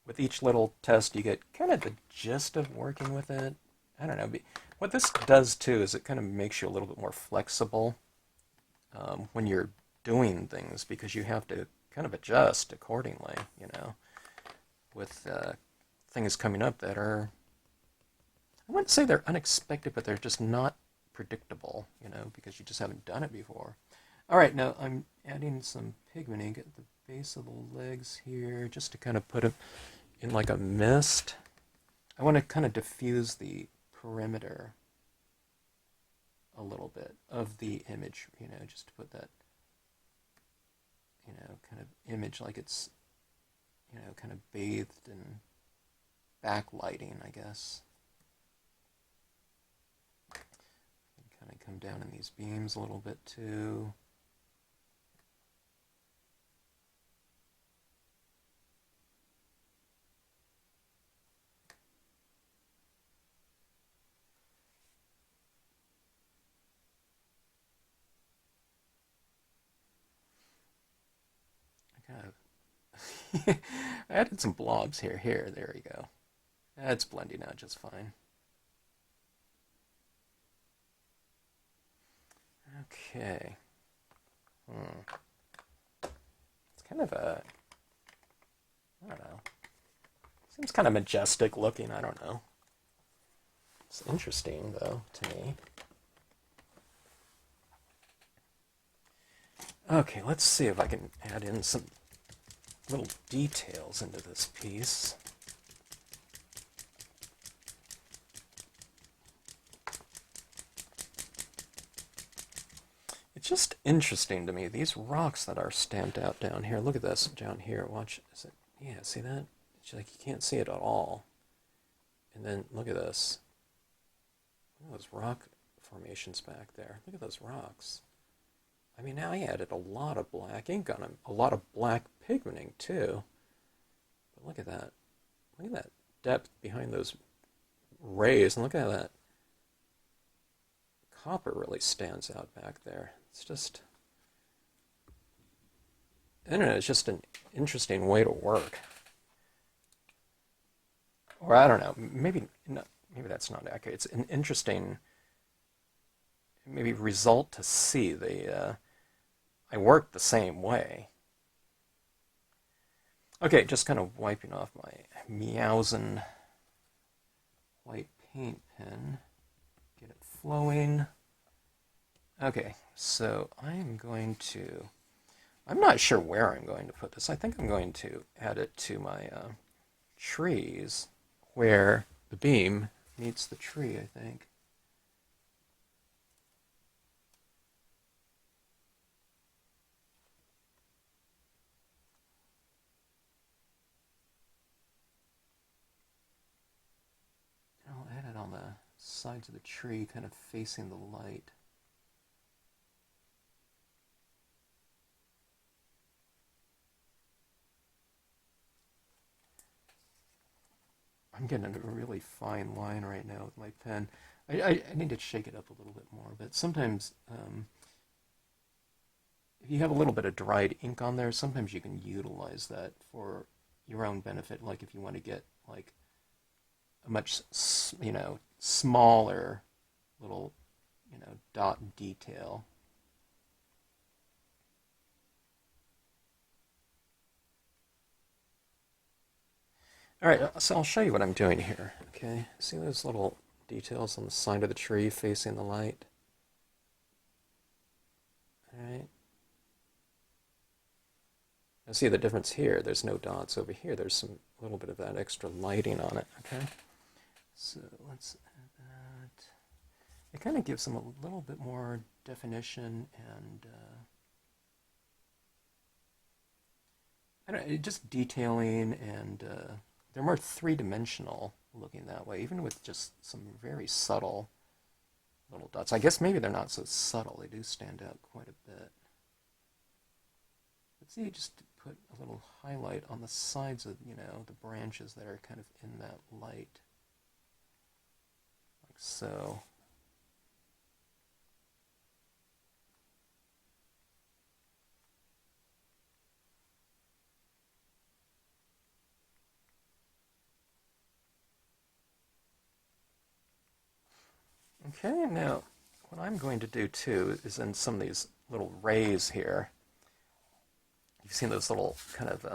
With each little test, you get kind of the gist of working with it. I don't know. What this does, too, is it kind of makes you a little bit more flexible when you're doing things, because you have to kind of adjust accordingly, with things coming up that are, I wouldn't say they're unexpected, but they're just not predictable, because you just haven't done it before. All right, now I'm adding some pigment ink at the base of the legs here, just to kind of put it in like a mist. I want to kind of diffuse the perimeter a little bit of the image, just to put that, kind of image like it's, kind of bathed in backlighting, I guess. Kind of come down in these beams a little bit too. I added some blobs here. There we go. That's blending out just fine. Okay. It's kind of I don't know. Seems kind of majestic looking, I don't know. It's interesting, though, to me. Okay, let's see if I can add in some little details into this piece. It's just interesting to me, these rocks that are stamped out down here. Look at this down here. Watch. Is it? Yeah, see that? It's like you can't see it at all. And then look at this. Look at those rock formations back there. Look at those rocks. I mean, now I added a lot of black ink on them. A lot of black pigment ink, too. But look at that. Look at that depth behind those rays. And look at that. Copper really stands out back there. It's just, I don't know, it's just an interesting way to work. Or I don't know, maybe that's not accurate. It's an interesting, maybe result to see. I work the same way. Okay, just kind of wiping off my Meowsen white paint pen. Get it flowing. Okay, so I'm going to I'm not sure where I'm going to put this. I think I'm going to add it to my trees where the beam meets the tree, I think. I'll add it on the sides of the tree, kind of facing the light. I'm getting a really fine line right now with my pen. I need to shake it up a little bit more, but sometimes if you have a little bit of dried ink on there, sometimes you can utilize that for your own benefit. Like if you want to get like a much, smaller little, dot detail. All right, so I'll show you what I'm doing here. Okay, see those little details on the side of the tree facing the light? All right. Now see the difference here. There's no dots over here. There's some little bit of that extra lighting on it. Okay. So let's add that. It kind of gives them a little bit more definition and I don't know, just detailing and they're more three-dimensional looking that way, even with just some very subtle little dots. I guess maybe they're not so subtle. They do stand out quite a bit. But see, just put a little highlight on the sides of, the branches that are kind of in that light. Like so. Okay, now what I'm going to do too is in some of these little rays here, you've seen those little kind of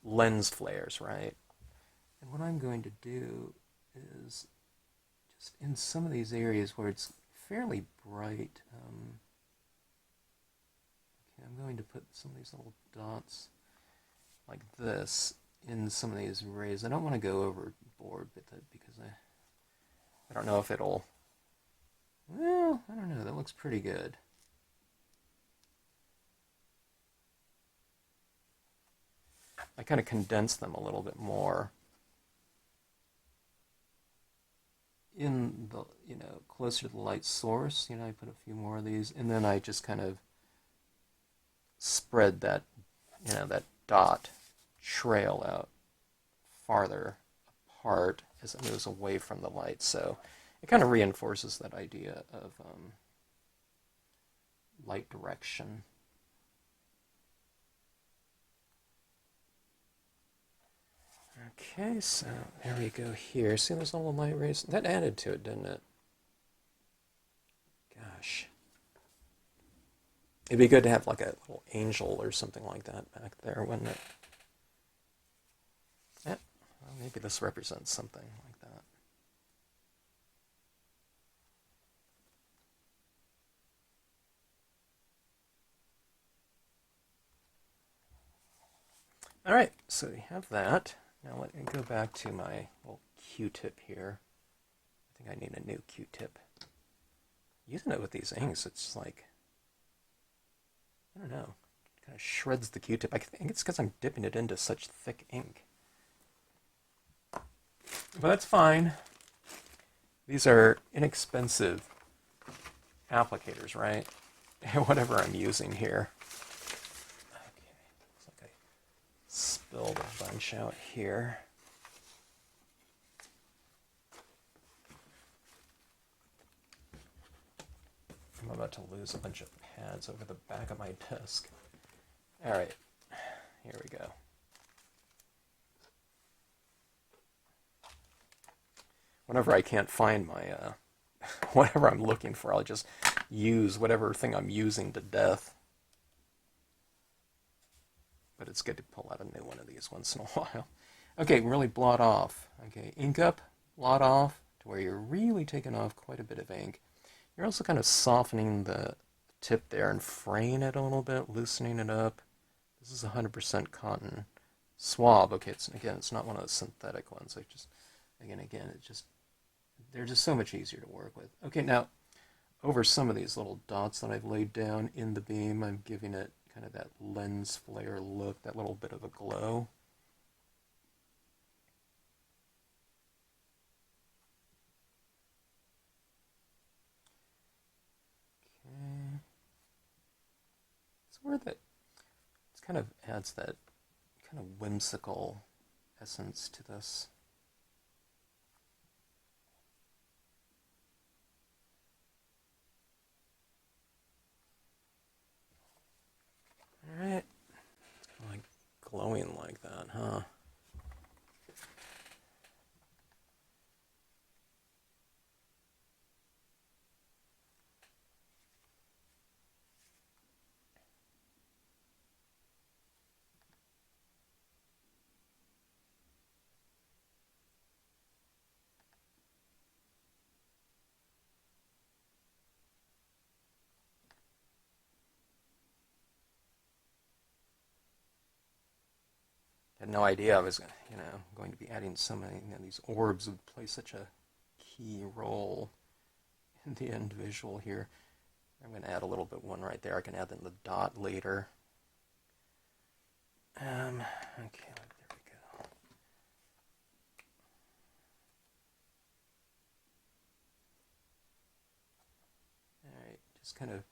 lens flares, right? And what I'm going to do is just in some of these areas where it's fairly bright, okay, I'm going to put some of these little dots like this in some of these rays. I don't want to go overboard with it because I don't know if it'll, well, I don't know, that looks pretty good. I kind of condense them a little bit more in the, closer to the light source. I put a few more of these, and then I just kind of spread that, that dot trail out farther apart as it moves away from the light. So it kind of reinforces that idea of light direction. Okay, so there we go here. See those little light rays? That added to it, didn't it? Gosh. It'd be good to have like a little angel or something like that back there, wouldn't it? Yeah, well, maybe this represents something like that. All right, so we have that. Now let me go back to my little Q-tip here. I think I need a new Q-tip. Using it with these inks, it's like, I don't know, it kind of shreds the Q-tip. I think it's because I'm dipping it into such thick ink. But that's fine. These are inexpensive applicators, right? Whatever I'm using here. Okay, looks like I spilled a bunch out here. I'm about to lose a bunch of pads over the back of my desk. All right, here we go. Whenever I can't find my, whatever I'm looking for, I'll just use whatever thing I'm using to death. But it's good to pull out a new one of these once in a while. Okay, really blot off. Okay, ink up, blot off, to where you're really taking off quite a bit of ink. You're also kind of softening the tip there and fraying it a little bit, loosening it up. This is 100% cotton swab. Okay, it's not one of those synthetic ones. They're just so much easier to work with. Okay, now over some of these little dots that I've laid down in the beam, I'm giving it kind of that lens flare look, that little bit of a glow. Okay. It kind of adds that kind of whimsical essence to this. Alright. It's kind of like glowing like that, huh? Had no idea I was, going to be adding so many. These orbs would play such a key role in the end visual here. I'm going to add a little bit one right there. I can add in the dot later. Okay, there we go. All right, just kind of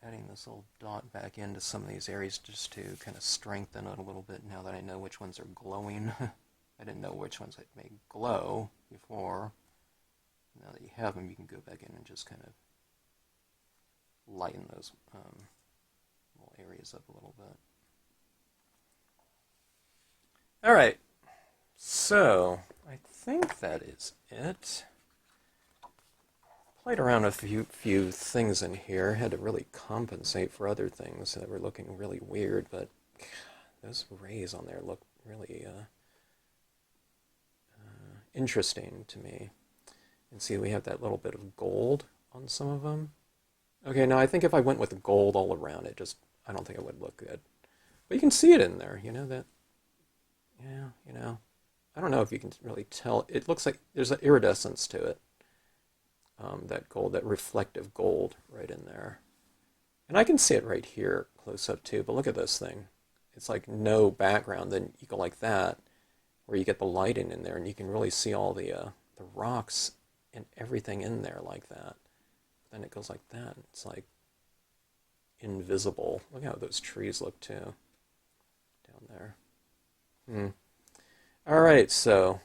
adding this little dot back into some of these areas just to kind of strengthen it a little bit now that I know which ones are glowing. I didn't know which ones I'd make glow before. Now that you have them, you can go back in and just kind of lighten those little areas up a little bit. All right, so I think that is it. Played around a few things in here. Had to really compensate for other things that were looking really weird, but those rays on there look really interesting to me. And see, we have that little bit of gold on some of them. Okay, now I think if I went with gold all around it, I don't think it would look good. But you can see it in there, that. Yeah, I don't know if you can really tell. It looks like there's an iridescence to it. That gold, that reflective gold right in there. And I can see it right here close up too, but look at this thing. It's like no background. Then you go like that, where you get the lighting in there, and you can really see all the rocks and everything in there like that. Then it goes like that. It's like invisible. Look how those trees look too, down there. All right, so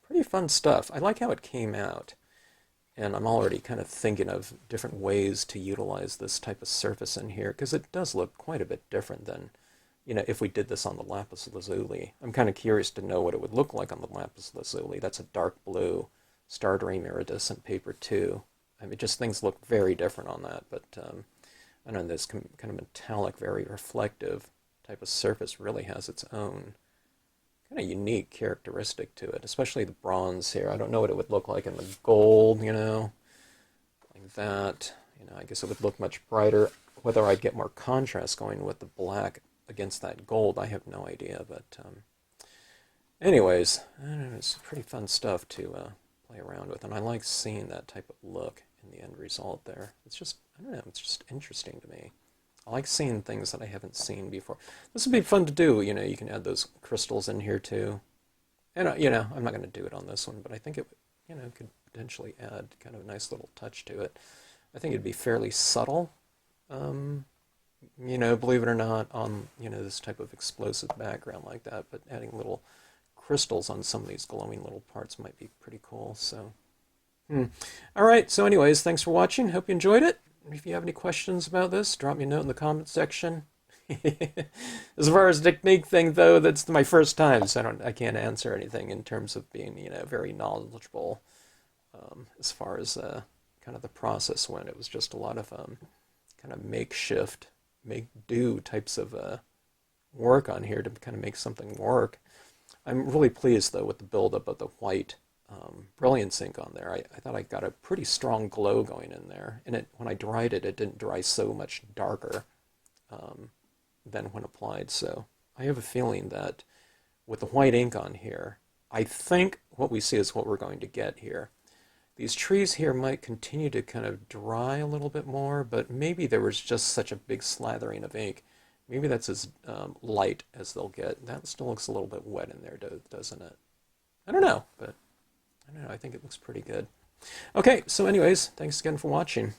pretty fun stuff. I like how it came out, and I'm already kind of thinking of different ways to utilize this type of surface in here, because it does look quite a bit different than, if we did this on the Lapis Lazuli. I'm kind of curious to know what it would look like on the Lapis Lazuli. That's a dark blue Stardream iridescent paper too. I mean, just things look very different on that, but I don't know, this kind of metallic, very reflective type of surface really has its own kind of unique characteristic to it, especially the bronze here. I don't know what it would look like in the gold, like that. I guess it would look much brighter. Whether I'd get more contrast going with the black against that gold, I have no idea. But anyways, I don't know, it's pretty fun stuff to play around with, and I like seeing that type of look in the end result there. It's just, I don't know, it's just interesting to me. I like seeing things that I haven't seen before. This would be fun to do. You can add those crystals in here too. And, I'm not going to do it on this one, but I think it could potentially add kind of a nice little touch to it. I think it'd be fairly subtle, believe it or not, on, this type of explosive background like that, but adding little crystals on some of these glowing little parts might be pretty cool, so. All right, so anyways, thanks for watching. Hope you enjoyed it. If you have any questions about this, drop me a note in the comments section. As far as technique thing, though, that's my first time, so I can't answer anything in terms of being, very knowledgeable as far as kind of the process went. It was just a lot of kind of makeshift, make-do types of work on here to kind of make something work. I'm really pleased, though, with the buildup of the white Brilliance ink on there. I thought I got a pretty strong glow going in there, and when I dried it, it didn't dry so much darker than when applied. So I have a feeling that with the white ink on here, I think what we see is what we're going to get here. These trees here might continue to kind of dry a little bit more, but maybe there was just such a big slathering of ink. Maybe that's as light as they'll get. That still looks a little bit wet in there, doesn't it? I don't know, but I don't know. I think it looks pretty good. Okay, so anyways, thanks again for watching.